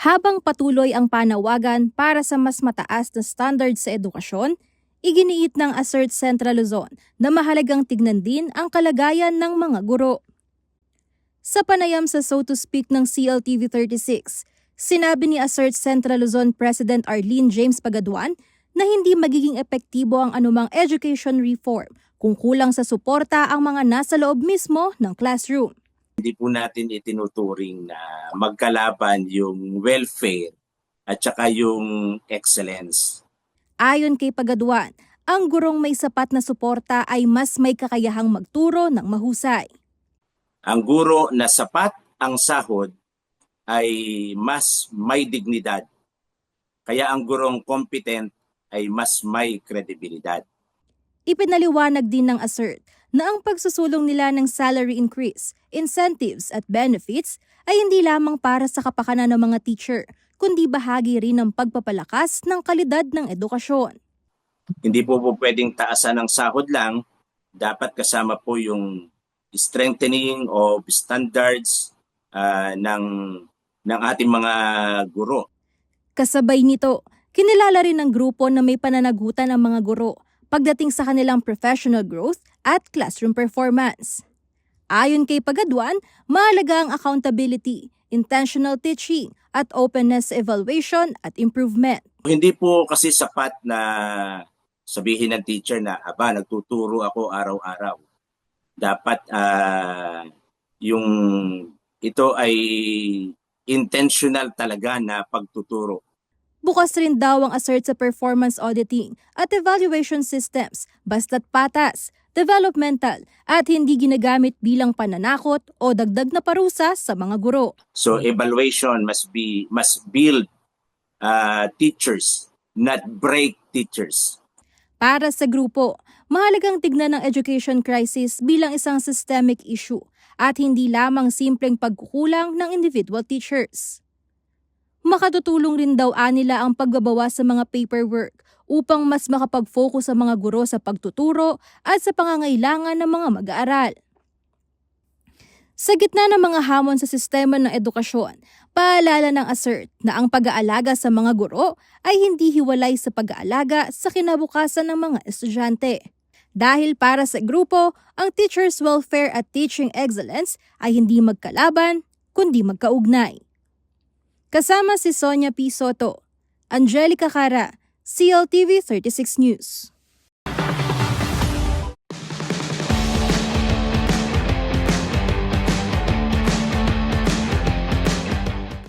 Habang patuloy ang panawagan para sa mas mataas na standard sa edukasyon, iginiit ng Assert Central Luzon na mahalagang tignan din ang kalagayan ng mga guro. Sa panayam sa So to Speak ng CLTV 36, sinabi ni Assert Central Luzon President Arlene James Pagaduan na hindi magiging epektibo ang anumang education reform kung kulang sa suporta ang mga nasa loob mismo ng classroom. Hindi po natin itinuturing na magkalaban yung welfare at saka yung excellence. Ayon kay Pagaduan, ang gurong may sapat na suporta ay mas may kakayahang magturo ng mahusay. Ang guro na sapat ang sahod ay mas may dignidad. Kaya ang gurong competent ay mas may kredibilidad. Ipinaliwanag din ng Assert na ang pagsusulong nila ng salary increase, incentives at benefits ay hindi lamang para sa kapakanan ng mga teacher, kundi bahagi rin ng pagpapalakas ng kalidad ng edukasyon. Hindi po pwedeng taasan ng sahod lang, dapat kasama po yung strengthening of standards ng ating mga guro. Kasabay nito, kinilala rin ng grupo na may pananagutan ang mga guro pagdating sa kanilang professional growth at classroom performance. Ayon kay Pagaduan, mahalaga ang accountability, intentional teaching at openness sa evaluation at improvement. Hindi po kasi sapat na sabihin ng teacher na nagtuturo ako araw-araw. Dapat yung ito ay intentional talaga na pagtuturo. Bukas rin daw ang Assert sa performance auditing at evaluation systems basta't patas, developmental at hindi ginagamit bilang pananakot o dagdag na parusa sa mga guro. So evaluation must build teachers, not break teachers. Para sa grupo, mahalagang tignan ang education crisis bilang isang systemic issue at hindi lamang simpleng pagkukulang ng individual teachers. Makatutulong rin daw nila ang pagbabawas sa mga paperwork upang mas makapag-focus ang mga guro sa pagtuturo at sa pangangailangan ng mga mag-aaral. Sa gitna ng mga hamon sa sistema ng edukasyon, paalala ng Assert na ang pag-aalaga sa mga guro ay hindi hiwalay sa pag-aalaga sa kinabukasan ng mga estudyante. Dahil para sa grupo, ang teacher's welfare at teaching excellence ay hindi magkalaban, kundi magkaugnay. Kasama si Sonia P. Soto, Angelica Cara, CLTV 36 News.